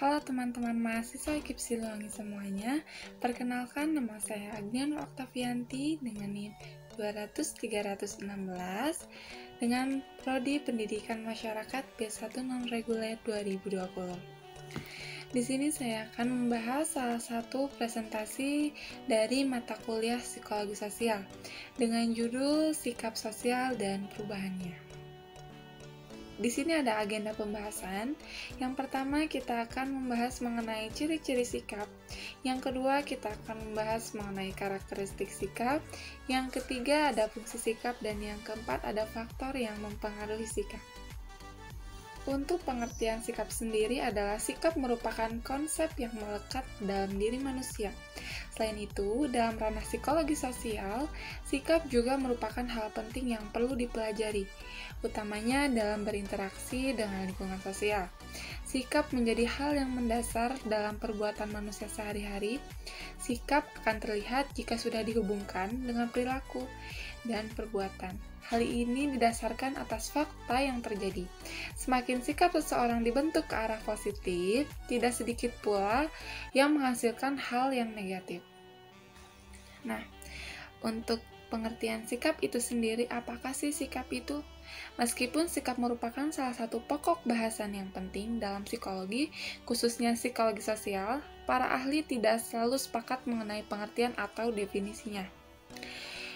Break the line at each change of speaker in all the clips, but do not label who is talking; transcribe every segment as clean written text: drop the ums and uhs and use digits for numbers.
Halo teman-teman mahasiswa IKIP Siliwangi semuanya. Perkenalkan, nama saya Agnian Oktavianti dengan NIM 200-316 dengan Prodi Pendidikan Masyarakat B1 Non-Reguler 2020. Di sini saya akan membahas salah satu presentasi dari mata kuliah Psikologi Sosial dengan judul Sikap Sosial dan Perubahannya. Di sini ada agenda pembahasan. Yang pertama, kita akan membahas mengenai ciri-ciri sikap. Yang kedua, kita akan membahas mengenai karakteristik sikap. Yang ketiga, ada fungsi sikap. Dan yang keempat, ada faktor yang mempengaruhi sikap. Untuk pengertian sikap sendiri adalah sikap merupakan konsep yang melekat dalam diri manusia. Selain itu, dalam ranah psikologi sosial, sikap juga merupakan hal penting yang perlu dipelajari, utamanya dalam berinteraksi dengan lingkungan sosial. Sikap menjadi hal yang mendasar dalam perbuatan manusia sehari-hari. Sikap akan terlihat jika sudah dihubungkan dengan perilaku dan perbuatan. Hal ini didasarkan atas fakta yang terjadi. Semakin sikap seseorang dibentuk ke arah positif, tidak sedikit pula yang menghasilkan hal yang negatif. Nah, untuk pengertian sikap itu sendiri, apakah sih sikap itu? Meskipun sikap merupakan salah satu pokok bahasan yang penting dalam psikologi, khususnya psikologi sosial, para ahli tidak selalu sepakat mengenai pengertian atau definisinya.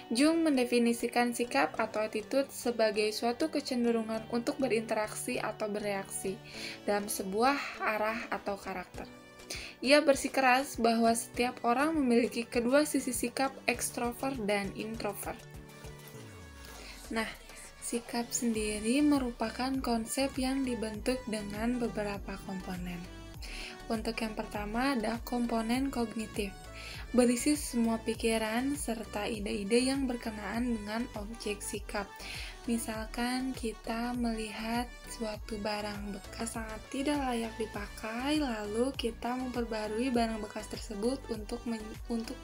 Jung mendefinisikan sikap atau attitude sebagai suatu kecenderungan untuk berinteraksi atau bereaksi dalam sebuah arah atau karakter. Ia bersikeras bahwa setiap orang memiliki kedua sisi sikap, ekstrovert dan introvert. Nah, sikap sendiri merupakan konsep yang dibentuk dengan beberapa komponen. Untuk yang pertama ada komponen kognitif, berisi semua pikiran serta ide-ide yang berkenaan dengan objek sikap. Misalkan kita melihat suatu barang bekas sangat tidak layak dipakai, lalu kita memperbarui barang bekas tersebut untuk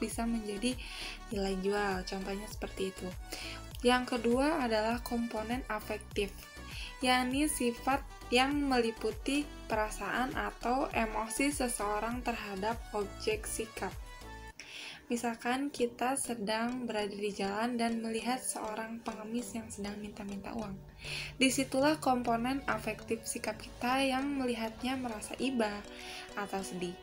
bisa menjadi nilai jual. Contohnya seperti itu. Yang kedua adalah komponen afektif, yakni sifat yang meliputi perasaan atau emosi seseorang terhadap objek sikap. Misalkan kita sedang berada di jalan dan melihat seorang pengemis yang sedang minta-minta uang. Disitulah komponen afektif sikap kita yang melihatnya merasa iba atau sedih.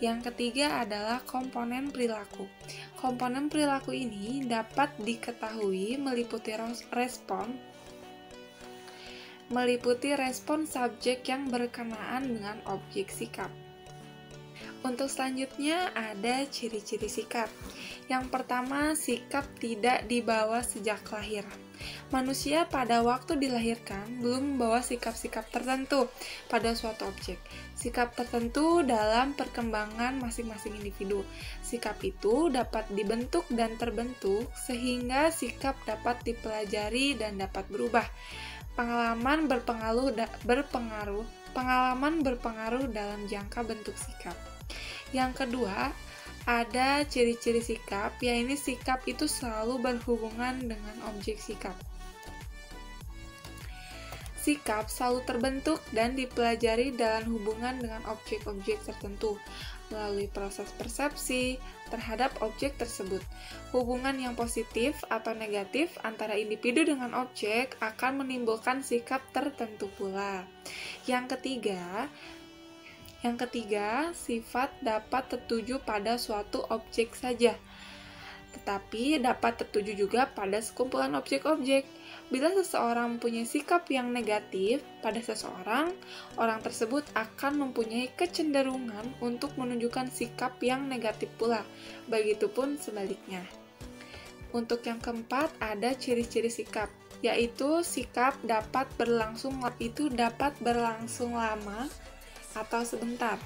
Yang ketiga adalah komponen perilaku. Komponen perilaku ini dapat diketahui meliputi respon subjek yang berkenaan dengan objek sikap. Untuk selanjutnya ada ciri-ciri sikap. Yang pertama, sikap tidak dibawa sejak lahir. Manusia pada waktu dilahirkan belum membawa sikap-sikap tertentu pada suatu objek. Sikap tertentu dalam perkembangan masing-masing individu. Sikap itu dapat dibentuk dan terbentuk sehingga sikap dapat dipelajari dan dapat berubah. Pengalaman berpengaruh dalam jangka bentuk sikap. Yang kedua, ada ciri-ciri sikap, yaitu sikap itu selalu berhubungan dengan objek sikap. Sikap selalu terbentuk dan dipelajari dalam hubungan dengan objek-objek tertentu melalui proses persepsi terhadap objek tersebut. Hubungan yang positif atau negatif antara individu dengan objek akan menimbulkan sikap tertentu pula. Yang ketiga, sifat dapat tertuju pada suatu objek saja, tetapi dapat tertuju juga pada sekumpulan objek-objek. Bila seseorang mempunyai sikap yang negatif pada seseorang, orang tersebut akan mempunyai kecenderungan untuk menunjukkan sikap yang negatif pula. Begitupun sebaliknya. Untuk yang keempat, ada ciri-ciri sikap, yaitu sikap dapat berlangsung lama atau sebentar.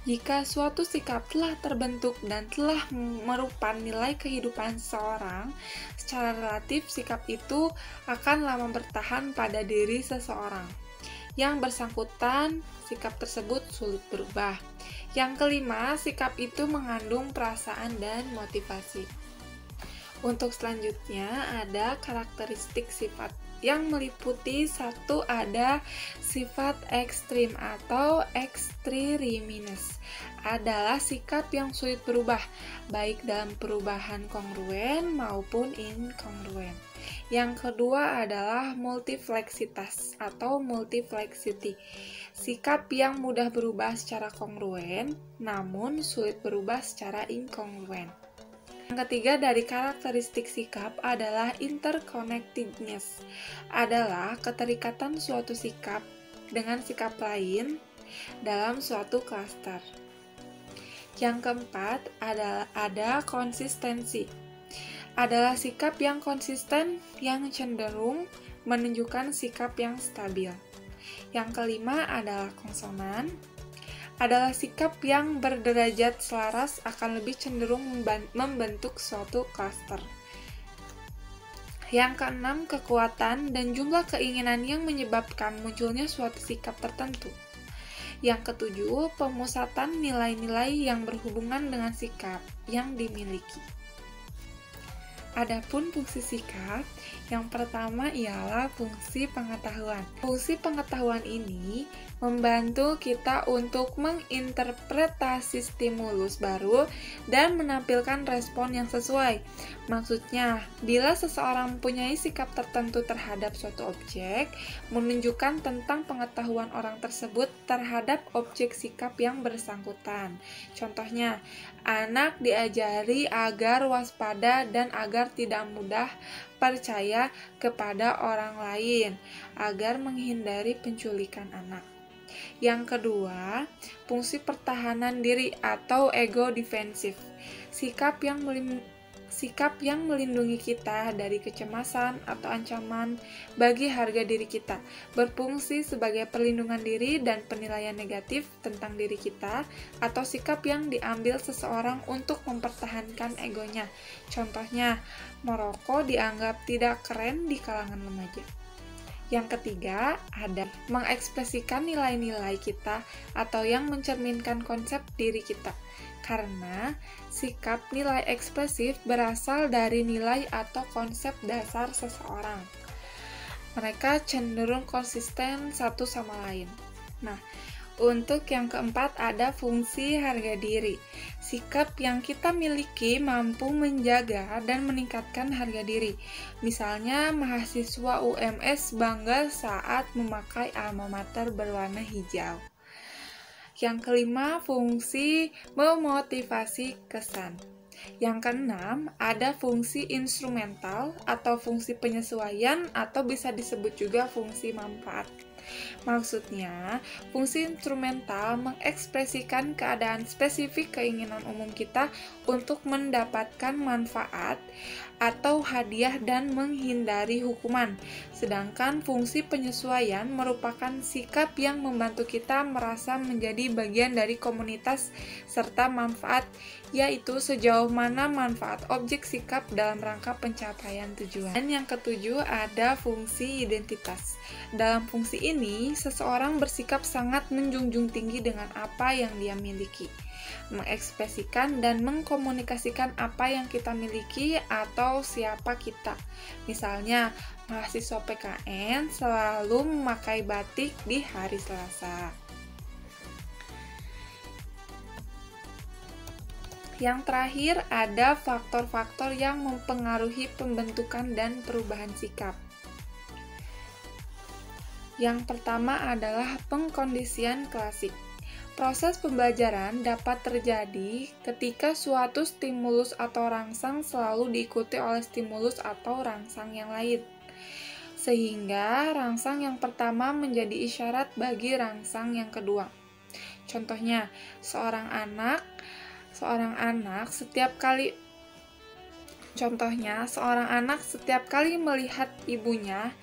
Jika suatu sikap telah terbentuk dan telah merupakan nilai kehidupan seseorang, secara relatif sikap itu akan lama bertahan pada diri seseorang. Yang bersangkutan, sikap tersebut sulit berubah. Yang kelima, sikap itu mengandung perasaan dan motivasi. Untuk selanjutnya ada karakteristik sifat, yang meliputi satu ada sifat ekstrim atau ekstriminus, adalah sikap yang sulit berubah, baik dalam perubahan kongruen maupun inkongruen. Yang kedua adalah multifleksitas atau multiflexity, sikap yang mudah berubah secara kongruen, namun sulit berubah secara inkongruen. Yang ketiga dari karakteristik sikap adalah interconnectedness, adalah keterikatan suatu sikap dengan sikap lain dalam suatu klaster. Yang keempat ada konsistensi, adalah sikap yang konsisten yang cenderung menunjukkan sikap yang stabil. Yang kelima adalah konsonan, adalah sikap yang berderajat selaras akan lebih cenderung membentuk suatu klaster. Yang keenam, kekuatan dan jumlah keinginan yang menyebabkan munculnya suatu sikap tertentu. Yang ketujuh, pemusatan nilai-nilai yang berhubungan dengan sikap yang dimiliki. Adapun fungsi sikap, yang pertama ialah fungsi pengetahuan. Fungsi pengetahuan ini membantu kita untuk menginterpretasi stimulus baru dan menampilkan respon yang sesuai. Maksudnya, bila seseorang mempunyai sikap tertentu terhadap suatu objek, menunjukkan tentang pengetahuan orang tersebut terhadap objek sikap yang bersangkutan. Contohnya, anak diajari agar waspada dan agar tidak mudah percaya kepada orang lain, agar menghindari penculikan anak. Yang kedua, fungsi pertahanan diri atau ego defensif, sikap yang melindungi kita dari kecemasan atau ancaman bagi harga diri kita, berfungsi sebagai perlindungan diri dan penilaian negatif tentang diri kita, atau sikap yang diambil seseorang untuk mempertahankan egonya. Contohnya, merokok dianggap tidak keren di kalangan remaja. Yang ketiga, ada mengekspresikan nilai-nilai kita atau yang mencerminkan konsep diri kita. Karena sikap nilai ekspresif berasal dari nilai atau konsep dasar seseorang. Mereka cenderung konsisten satu sama lain. Nah, untuk yang keempat ada fungsi harga diri. Sikap yang kita miliki mampu menjaga dan meningkatkan harga diri. Misalnya, mahasiswa UMS bangga saat memakai alma mater berwarna hijau. Yang kelima, fungsi memotivasi kesan. Yang keenam, ada fungsi instrumental atau fungsi penyesuaian atau bisa disebut juga fungsi manfaat. Maksudnya, fungsi instrumental mengekspresikan keadaan spesifik keinginan umum kita untuk mendapatkan manfaat atau hadiah dan menghindari hukuman. Sedangkan fungsi penyesuaian merupakan sikap yang membantu kita merasa menjadi bagian dari komunitas serta manfaat, yaitu sejauh mana manfaat objek sikap dalam rangka pencapaian tujuan. Dan yang ketujuh ada fungsi identitas. Dalam fungsi ini, seseorang bersikap sangat menjunjung tinggi dengan apa yang dia miliki, mengekspresikan dan mengkomunikasikan apa yang kita miliki atau siapa kita. Misalnya, mahasiswa PKN selalu memakai batik di hari Selasa. Yang terakhir, ada faktor-faktor yang mempengaruhi pembentukan dan perubahan sikap. Yang pertama adalah pengkondisian klasik. Proses pembelajaran dapat terjadi ketika suatu stimulus atau rangsang selalu diikuti oleh stimulus atau rangsang yang lain. Sehingga rangsang yang pertama menjadi isyarat bagi rangsang yang kedua. Contohnya, seorang anak setiap kali melihat ibunya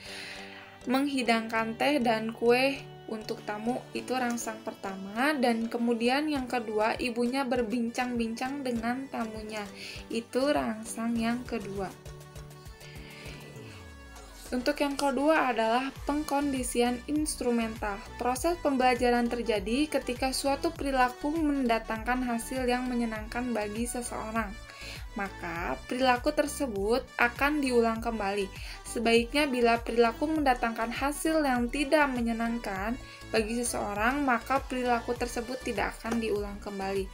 menghidangkan teh dan kue untuk tamu, itu rangsang pertama, dan kemudian yang kedua, ibunya berbincang-bincang dengan tamunya, itu rangsang yang kedua. Untuk yang kedua adalah pengkondisian instrumental. Proses pembelajaran terjadi ketika suatu perilaku mendatangkan hasil yang menyenangkan bagi seseorang. maka perilaku tersebut akan diulang kembali. Sebaiknya bila perilaku mendatangkan hasil yang tidak menyenangkan bagi seseorang, maka perilaku tersebut tidak akan diulang kembali.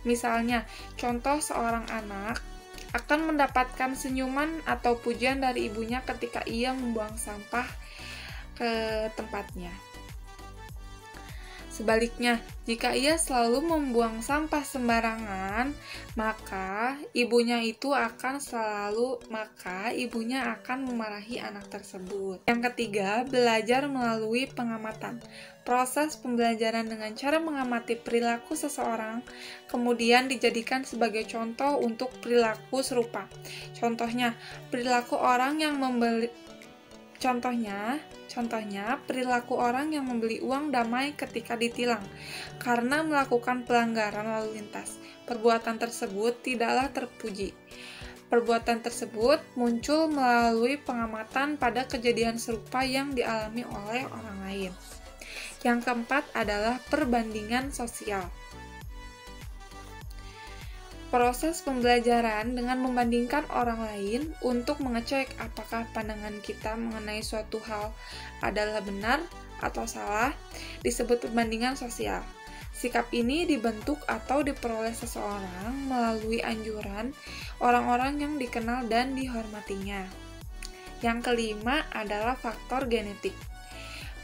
Misalnya, contoh seorang anak akan mendapatkan senyuman atau pujian dari ibunya ketika ia membuang sampah ke tempatnya. Sebaliknya, jika ia selalu membuang sampah sembarangan, maka ibunya akan memarahi anak tersebut. Yang ketiga, belajar melalui pengamatan. Proses pembelajaran dengan cara mengamati perilaku seseorang, kemudian dijadikan sebagai contoh untuk perilaku serupa. Contohnya, perilaku orang yang membeli uang damai ketika ditilang karena melakukan pelanggaran lalu lintas. Perbuatan tersebut tidaklah terpuji. Perbuatan tersebut muncul melalui pengamatan pada kejadian serupa yang dialami oleh orang lain. Yang keempat adalah perbandingan sosial. Proses pembelajaran dengan membandingkan orang lain untuk mengecek apakah pandangan kita mengenai suatu hal adalah benar atau salah disebut perbandingan sosial. Sikap ini dibentuk atau diperoleh seseorang melalui anjuran orang-orang yang dikenal dan dihormatinya. Yang kelima adalah faktor genetik.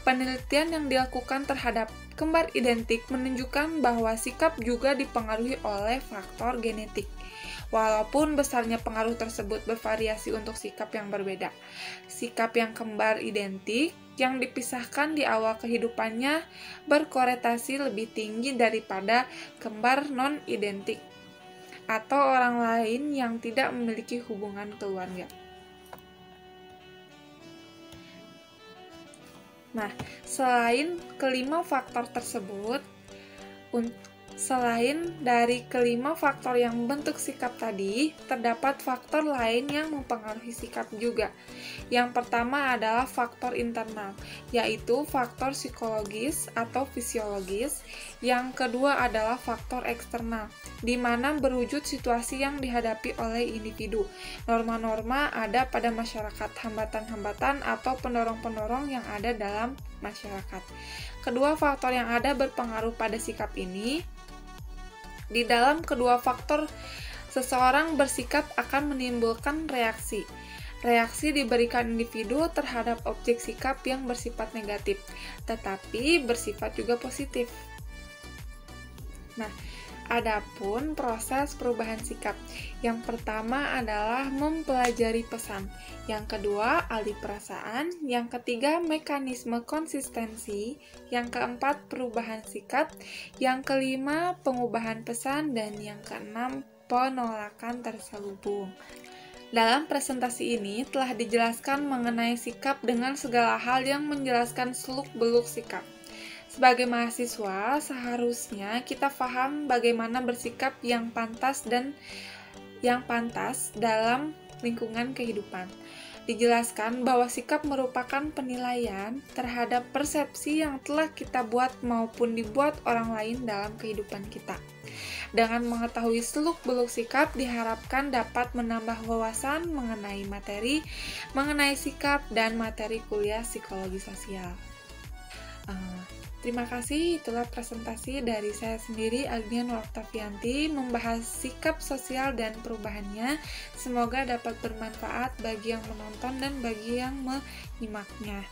Penelitian yang dilakukan terhadap kembar identik menunjukkan bahwa sikap juga dipengaruhi oleh faktor genetik. Walaupun besarnya pengaruh tersebut bervariasi untuk sikap yang berbeda. Sikap yang kembar identik yang dipisahkan di awal kehidupannya berkoretasi lebih tinggi daripada kembar non-identik atau orang lain yang tidak memiliki hubungan keluarga. Nah, selain dari kelima faktor yang membentuk sikap tadi, terdapat faktor lain yang mempengaruhi sikap juga. Yang pertama adalah faktor internal, yaitu faktor psikologis atau fisiologis. Yang kedua adalah faktor eksternal, di mana berwujud situasi yang dihadapi oleh individu. Norma-norma ada pada masyarakat, hambatan-hambatan atau pendorong-pendorong yang ada dalam masyarakat. Kedua faktor yang ada berpengaruh pada sikap ini. Di dalam kedua faktor, seseorang bersikap akan menimbulkan reaksi. Reaksi diberikan individu terhadap objek sikap yang bersifat negatif, tetapi bersifat juga positif. Nah, adapun proses perubahan sikap. Yang pertama adalah mempelajari pesan. Yang kedua, alih perasaan. Yang ketiga, mekanisme konsistensi. Yang keempat, perubahan sikap. Yang kelima, pengubahan pesan. Dan yang keenam, penolakan terselubung. Dalam presentasi ini telah dijelaskan mengenai sikap dengan segala hal yang menjelaskan seluk-beluk sikap. Sebagai mahasiswa, seharusnya kita paham bagaimana bersikap yang pantas dalam lingkungan kehidupan. Dijelaskan bahwa sikap merupakan penilaian terhadap persepsi yang telah kita buat maupun dibuat orang lain dalam kehidupan kita. Dengan mengetahui seluk-beluk sikap, diharapkan dapat menambah wawasan mengenai materi, mengenai sikap, dan materi kuliah psikologi sosial. Terima kasih, itulah presentasi dari saya sendiri, Agnia Nur Oktavianti, membahas sikap sosial dan perubahannya. Semoga dapat bermanfaat bagi yang menonton dan bagi yang menyimaknya.